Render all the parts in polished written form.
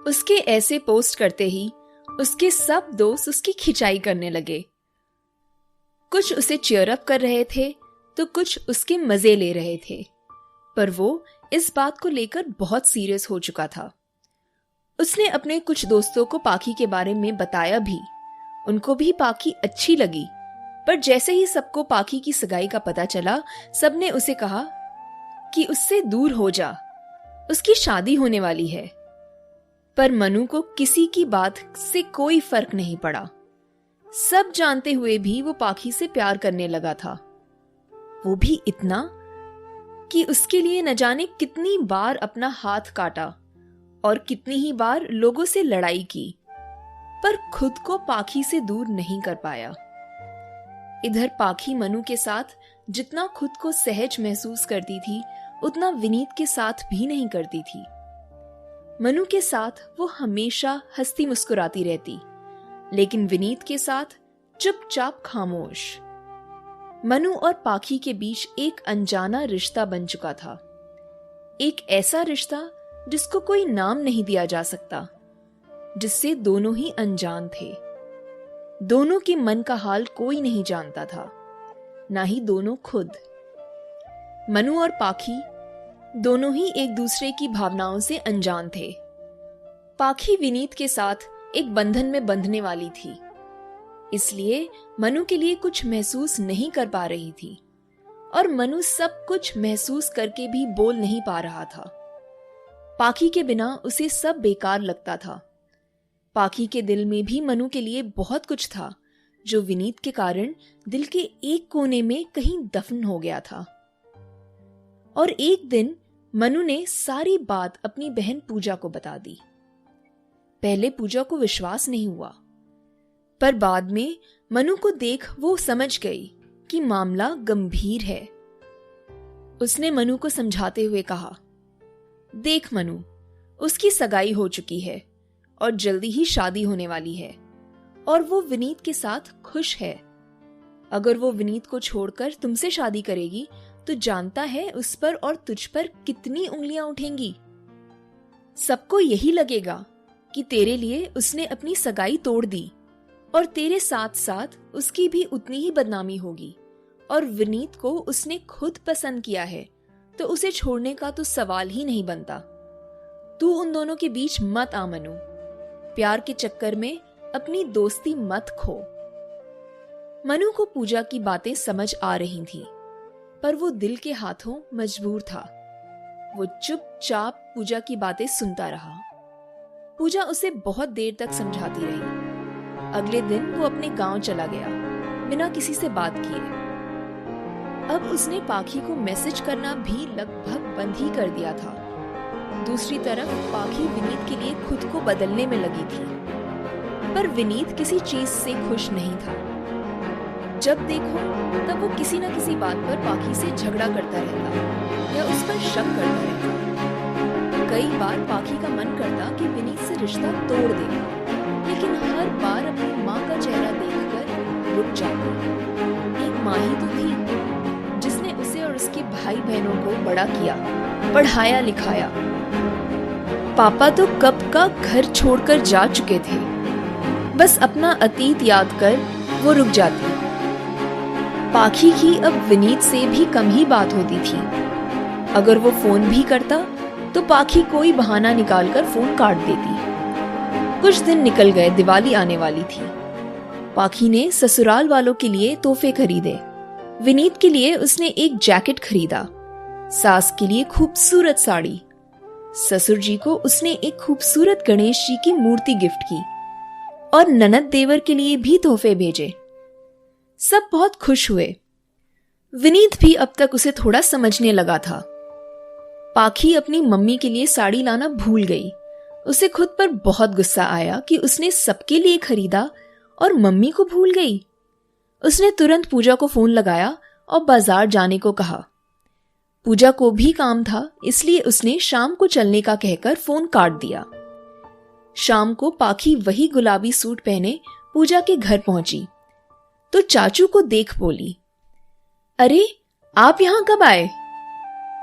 उसके ऐसे पोस्ट करते ही उसके सब दोस्त उसकी खिंचाई करने लगे। कुछ उसे चीयर अप कर रहे थे तो कुछ उसके मजे ले रहे थे, पर वो इस बात को लेकर बहुत सीरियस हो चुका था। उसने अपने कुछ दोस्तों को पाखी के बारे में बताया भी। उनको भी पाखी अच्छी लगी, पर जैसे ही सबको पाखी की सगाई का पता चला, सबने उसे कहा कि उससे दूर हो जा, उसकी शादी होने वाली है। पर मनु को किसी की बात से कोई फर्क नहीं पड़ा। सब जानते हुए भी वो पाखी से प्यार करने लगा था, वो भी इतना कि उसके लिए न जाने कितनी बार अपना हाथ काटा और कितनी ही बार लोगों से लड़ाई की, पर खुद को पाखी से दूर नहीं कर पाया। इधर पाखी मनु के साथ जितना खुद को सहज महसूस करती थी, उतना विनीत के साथ भी नहीं करती थी। मनु के साथ वो हमेशा हंसती मुस्कुराती रहती, लेकिन विनीत के साथ चुपचाप खामोश। मनु और पाखी के बीच एक अनजाना रिश्ता बन चुका था, एक ऐसा रिश्ता जिसको कोई नाम नहीं दिया जा सकता, जिससे दोनों ही अनजान थे। दोनों के मन का हाल कोई नहीं जानता था, ना ही दोनों खुद। मनु और पाखी दोनों ही एक दूसरे की भावनाओं से अनजान थे। पाखी विनीत के साथ एक बंधन में बंधने वाली थी, इसलिए मनु के लिए कुछ महसूस नहीं कर पा रही थी, और मनु सब कुछ महसूस करके भी बोल नहीं पा रहा था। पाखी के बिना उसे सब बेकार लगता था। पाखी के दिल में भी मनु के लिए बहुत कुछ था, जो विनीत के कारण दिल के एक कोने में कहीं दफन हो गया था। और एक दिन मनु ने सारी बात अपनी बहन पूजा को बता दी। पहले पूजा को विश्वास नहीं हुआ, पर बाद में मनु को देख वो समझ गई कि मामला गंभीर है। उसने मनु को समझाते हुए कहा, देख मनु, उसकी सगाई हो चुकी है और जल्दी ही शादी होने वाली है, और वो विनीत के साथ खुश है। अगर वो विनीत को छोड़कर तुमसे शादी करेगी तो जानता है उस पर और तुझ पर कितनी उंगलियां उठेंगी। सबको यही लगेगा कि तेरे लिए उसने अपनी सगाई तोड़ दी, और तेरे साथ साथ उसकी भी उतनी ही बदनामी होगी। और विनीत को उसने खुद पसंद किया है, तो उसे छोड़ने का तो सवाल ही नहीं बनता। तू उन दोनों के बीच मत आ मनु, प्यार के चक्कर में अपनी दोस्ती मत खो। मनु को पूजा की बातें समझ आ रही थी, पर वो दिल के हाथों मजबूर था। वो चुपचाप पूजा की बातें सुनता रहा। पूजा उसे बहुत देर तक समझाती रही। अगले दिन वो अपने गांव चला गया, बिना किसी से बात किए। अब उसने पाखी को मैसेज करना भी लगभग बंद ही कर दिया था। दूसरी तरफ पाखी विनीत के लिए खुद को बदलने में लगी थी, पर विनीत किसी चीज से खुश नहीं था। जब देखो तब वो किसी न किसी बात पर पाखी से झगड़ा करता रहता या उस पर शक करता रहता। कई बार पाखी का मन करता कि विनीत से रिश्ता तोड़ दे, लेकिन हर बार अपनी माँ का चेहरा देखकर रुक जाती। एक माँ ही तो थी जिसने उसे और उसके भाई बहनों को बड़ा किया, पढ़ाया लिखाया। पापा तो कब का घर छोड़कर जा चुके थे। बस अपना अतीत याद कर वो रुक जाती। पाखी की अब विनीत से भी कम ही बात होती थी। अगर वो फोन भी करता तो पाखी कोई बहाना निकालकर फोन काट देती। कुछ दिन निकल गए, दिवाली आने वाली थी। पाखी ने ससुराल वालों के लिए तोहफे खरीदे। विनीत के लिए उसने एक जैकेट खरीदा, सास के लिए खूबसूरत साड़ी, ससुर जी को उसने एक खूबसूरत गणेश जी की मूर्ति गिफ्ट की, और ननद देवर के लिए भी तोहफे भेजे। सब बहुत खुश हुए। विनीत भी अब तक उसे थोड़ा समझने लगा था। पाखी अपनी मम्मी के लिए साड़ी लाना भूल गई। उसे खुद पर बहुत गुस्सा आया कि उसने सबके लिए खरीदा और मम्मी को भूल गई। उसने तुरंत पूजा को फोन लगाया और बाजार जाने को कहा। पूजा को भी काम था, इसलिए उसने शाम को चलने का कहकर फोन काट दिया। शाम को पाखी वही गुलाबी सूट पहने पूजा के घर पहुंची तो चाचू को देख बोली, अरे आप यहां कब आए?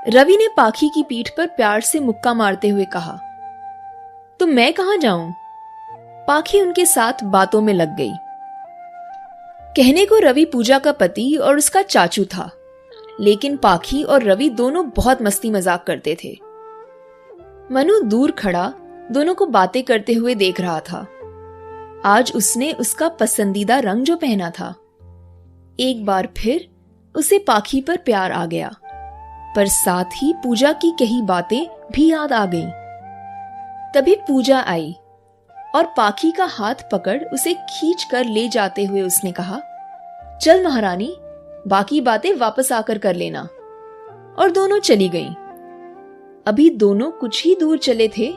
रवि ने पाखी की पीठ पर प्यार से मुक्का मारते हुए कहा। तो मैं कहां जाऊं? पाखी उनके साथ बातों में लग गई। कहने को रवि पूजा का पति और उसका चाचू था, लेकिन पाखी और रवि दोनों बहुत मस्ती मजाक करते थे। मनु दूर खड़ा दोनों को बातें करते हुए देख रहा था। आज उसने उसका पसंदीदा रंग जो पहना था। एक बार फिर उसे पाखी पर प्यार आ गया, पर साथ ही पूजा की कही बातें भी याद आ गईं। तभी पूजा आई और पाखी का हाथ पकड़ उसे खींच कर ले जाते हुए उसने कहा, चल महारानी, बाकी बातें वापस आकर कर लेना। और दोनों चली गईं। अभी दोनों कुछ ही दूर चले थे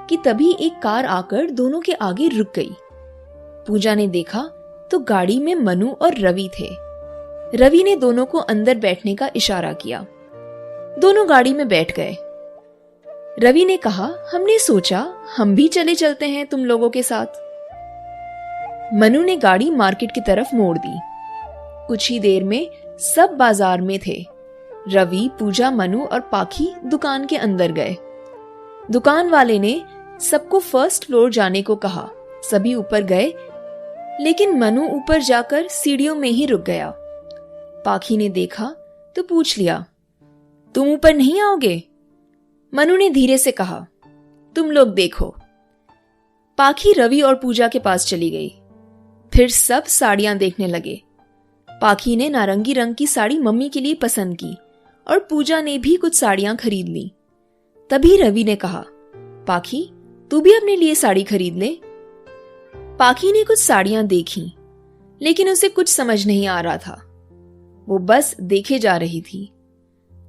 कि तभी एक कार आकर दोनों के आगे रुक गई। पूजा ने देखा तो गाड़ी में मनु और रवि थे। रवि ने दोनों को अंदर बैठने का इशारा किया। दोनों गाड़ी में बैठ गए। रवि ने कहा, हमने सोचा हम भी चले चलते हैं तुम लोगों के साथ। मनु ने गाड़ी मार्केट की तरफ मोड़ दी। कुछ ही देर में सब बाजार में थे। रवि, पूजा, मनु और पाखी दुकान के अंदर गए। दुकान वाले ने सबको फर्स्ट फ्लोर जाने को कहा। सभी ऊपर गए, लेकिन मनु ऊपर जाकर सीढ़ियों में ही रुक गया। पाखी ने देखा तो पूछ लिया, तुम ऊपर नहीं आओगे? मनु ने धीरे से कहा, तुम लोग देखो। पाखी रवि और पूजा के पास चली गई। फिर सब साड़ियां देखने लगे। पाखी ने नारंगी रंग की साड़ी मम्मी के लिए पसंद की और पूजा ने भी कुछ साड़ियां खरीद ली। तभी रवि ने कहा, पाखी तू भी अपने लिए साड़ी खरीद ले। पाखी ने कुछ साड़ियां देखी, लेकिन उसे कुछ समझ नहीं आ रहा था। वो बस देखे जा रही थी।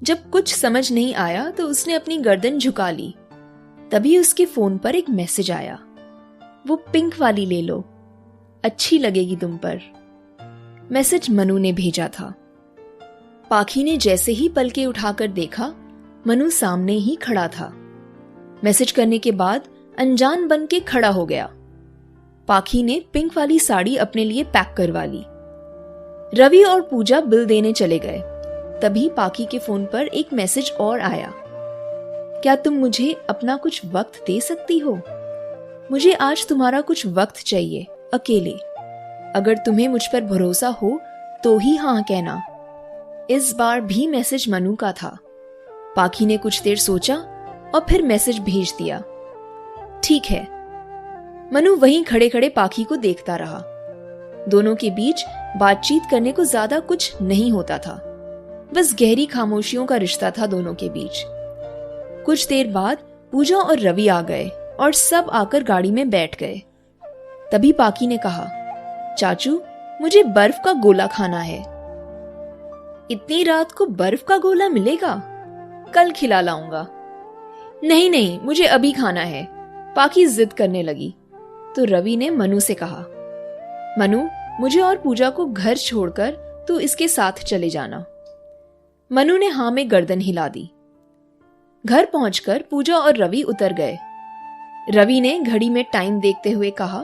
जब कुछ समझ नहीं आया तो उसने अपनी गर्दन झुका ली। तभी उसके फोन पर एक मैसेज आया, वो पिंक वाली ले लो, अच्छी लगेगी तुम पर। मैसेज मनु ने भेजा था। पाखी ने जैसे ही पलके उठाकर देखा, मनु सामने ही खड़ा था। मैसेज करने के बाद अनजान बन के खड़ा हो गया। पाखी ने पिंक वाली साड़ी अपने लिए पैक करवा ली। रवि और पूजा बिल देने चले गए। तभी पाखी के फोन पर एक मैसेज और आया, क्या तुम मुझे अपना कुछ वक्त दे सकती हो? मुझे आज तुम्हारा कुछ वक्त चाहिए, अकेले। अगर तुम्हें मुझ पर भरोसा हो तो ही हाँ कहना। इस बार भी मैसेज मनु का था। पाखी ने कुछ देर सोचा और फिर मैसेज भेज दिया, ठीक है। मनु वहीं खड़े खड़े पाखी को देखता रहा। दोनों के बीच बातचीत करने को ज्यादा कुछ नहीं होता था, बस गहरी खामोशियों का रिश्ता था दोनों के बीच। कुछ देर बाद पूजा और रवि आ गए और सब आकर गाड़ी में बैठ गए। तभी पाखी ने कहा, चाचू मुझे बर्फ का गोला खाना है। इतनी रात को बर्फ का गोला मिलेगा? कल खिला लाऊंगा। नहीं नहीं, मुझे अभी खाना है। पाखी जिद करने लगी तो रवि ने मनु से कहा, मनु मुझे और पूजा को घर छोड़कर तू इसके साथ चले जाना। मनु ने हाँ में गर्दन हिला दी। घर पहुंचकर पूजा और रवि उतर गए। रवि ने घड़ी में टाइम देखते हुए कहा,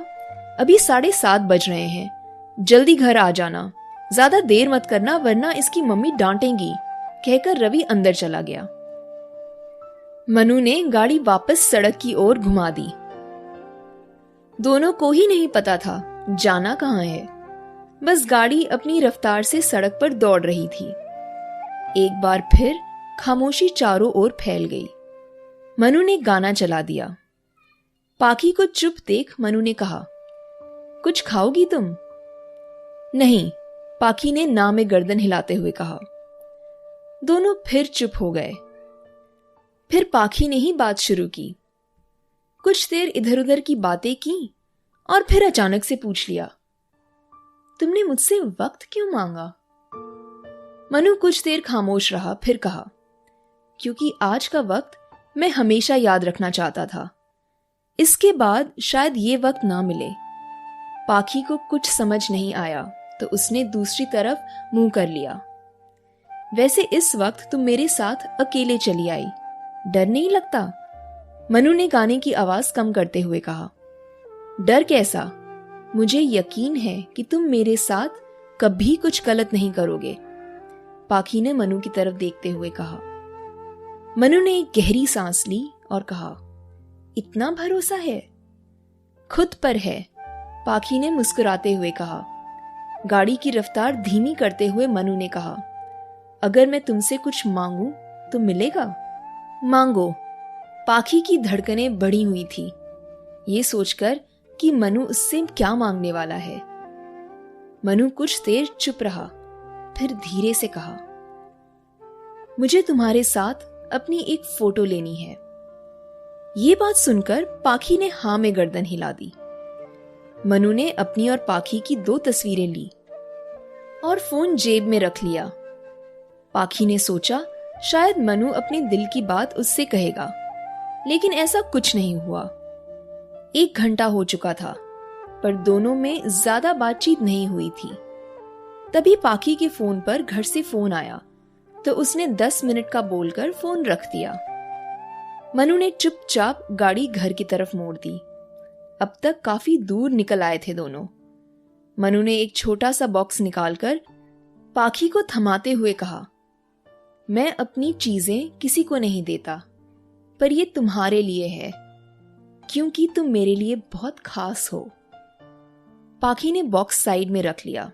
अभी 7:30 बज रहे हैं, जल्दी घर आ जाना, ज्यादा देर मत करना वरना इसकी मम्मी डांटेंगी, कहकर रवि अंदर चला गया। मनु ने गाड़ी वापस सड़क की ओर घुमा दी। दोनों को ही नहीं पता था जाना कहां है, बस गाड़ी अपनी रफ्तार से सड़क पर दौड़ रही थी। एक बार फिर खामोशी चारों ओर फैल गई। मनु ने गाना चला दिया। पाखी को चुप देख मनु ने कहा, कुछ खाओगी तुम? नहीं, पाखी ने ना में गर्दन हिलाते हुए कहा। दोनों फिर चुप हो गए। फिर पाखी ने ही बात शुरू की। कुछ देर इधर उधर की बातें की और फिर अचानक से पूछ लिया, तुमने मुझसे वक्त क्यों मांगा? मनु कुछ देर खामोश रहा, फिर कहा, क्योंकि आज का वक्त मैं हमेशा याद रखना चाहता था। इसके बाद शायद ये वक्त ना मिले। पाखी को कुछ समझ नहीं आया तो उसने दूसरी तरफ मुंह कर लिया। वैसे इस वक्त तुम मेरे साथ अकेले चली आई, डर नहीं लगता? मनु ने गाने की आवाज कम करते हुए कहा। डर कैसा? मुझे यकीन है कि तुम मेरे साथ कभी कुछ गलत नहीं करोगे, पाखी ने मनु की तरफ देखते हुए कहा। मनु ने एक गहरी सांस ली और कहा, इतना भरोसा है? खुद पर है, पाखी ने मुस्कुराते हुए कहा। गाड़ी की रफ्तार धीमी करते हुए मनु ने कहा, अगर मैं तुमसे कुछ मांगूं तो मिलेगा? मांगो। पाखी की धड़कनें बढ़ी हुई थी, ये सोचकर कि मनु उससे क्या मांगने वाला है। मनु कुछ देर चुप रहा, फिर धीरे से कहा, मुझे तुम्हारे साथ अपनी एक फोटो लेनी है। ये बात सुनकर पाखी ने हाँ में गर्दन हिला दी। मनु ने अपनी और पाखी की 2 तस्वीरें ली और फोन जेब में रख लिया। पाखी ने सोचा शायद मनु अपने दिल की बात उससे कहेगा, लेकिन ऐसा कुछ नहीं हुआ। 1 घंटा हो चुका था, पर दोनों में ज्यादा बातचीत नहीं हुई थी। तभी पाखी के फोन पर घर से फोन आया, तो उसने 10 मिनट का बोलकर फोन रख दिया। मनु ने चुपचाप गाड़ी घर की तरफ मोड़ दी। अब तक काफी दूर निकल आए थे दोनों। मनु ने एक छोटा सा बॉक्स निकालकर पाखी को थमाते हुए कहा, मैं अपनी चीजें किसी को नहीं देता, पर ये तुम्हारे लिए है, क्योंकि तुम मेरे लिए बहुत खास हो। पाखी ने बॉक्स साइड में रख लिया।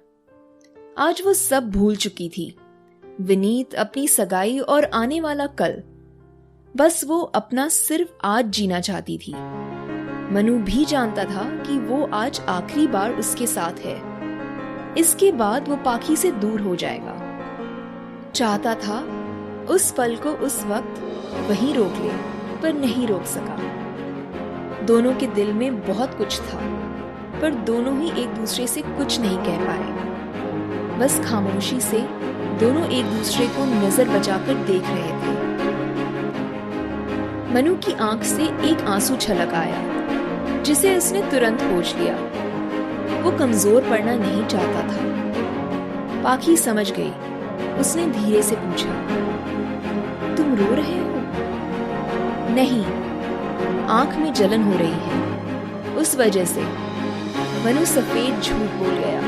आज वो सब भूल चुकी थी, विनीत, अपनी सगाई और आने वाला कल। बस वो अपना सिर्फ आज जीना चाहती थी। मनु भी जानता था कि वो आज आखिरी बार उसके साथ है। इसके बाद वो पाखी से दूर हो जाएगा। चाहता था उस पल को उस वक्त वहीं रोक ले, पर नहीं रोक सका। दोनों के दिल में बहुत कुछ था, पर दोनों ही एक दूसरे से कुछ नहीं कह पाए। बस खामोशी से दोनों एक दूसरे को नजर बचाकर देख रहे थे। मनु की आंख से एक आंसू छलक आया, जिसे उसने तुरंत पोंछ लिया। वो कमजोर पड़ना नहीं चाहता था। पाखी समझ गई। उसने धीरे से पूछा, तुम रो रहे हो? नहीं, आंख में जलन हो रही है, उस वजह से। मनु सफेद झूठ बोल गया।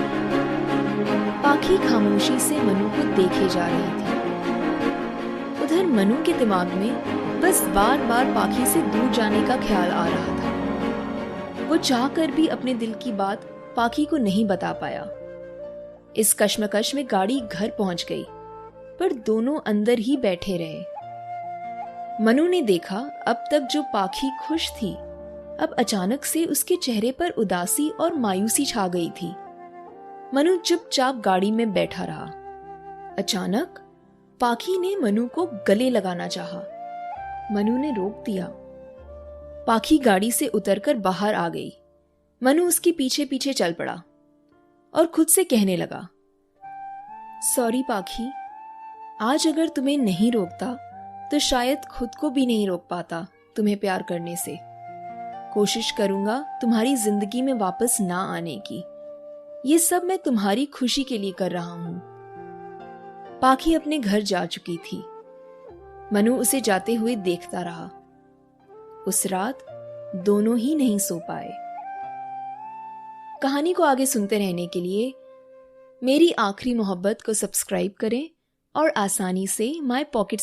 पाखी खामोशी से मनु को देखे जा रही थी। उधर मनु के दिमाग में बस बार बार पाखी से दूर जाने का ख्याल आ रहा था। वो चाहकर भी अपने दिल की बात पाखी को नहीं बता पाया। इस कश्मकश में गाड़ी घर पहुंच गई, पर दोनों अंदर ही बैठे रहे। मनु ने देखा अब तक जो पाखी खुश थी, अब अचानक से उसके चेहरे पर उदासी और मायूसी छा गई थी। मनु चुपचाप गाड़ी में बैठा रहा। अचानक पाखी ने मनु को गले लगाना चाहा। मनु ने रोक दिया। पाखी गाड़ी से उतरकर बाहर आ गई। मनु उसके पीछे पीछे चल पड़ा और खुद से कहने लगा, सॉरी पाखी, आज अगर तुम्हें नहीं रोकता तो शायद खुद को भी नहीं रोक पाता तुम्हें प्यार करने से। कोशिश करूंगा तुम्हारी जिंदगी में वापस ना आने की। ये सब मैं तुम्हारी खुशी के लिए कर रहा हूं। पाखी अपने घर जा चुकी थी। मनु उसे जाते हुए देखता रहा। उस रात दोनों ही नहीं सो पाए। कहानी को आगे सुनते रहने के लिए मेरी आखिरी मोहब्बत को सब्सक्राइब करें और आसानी से माय पॉकेट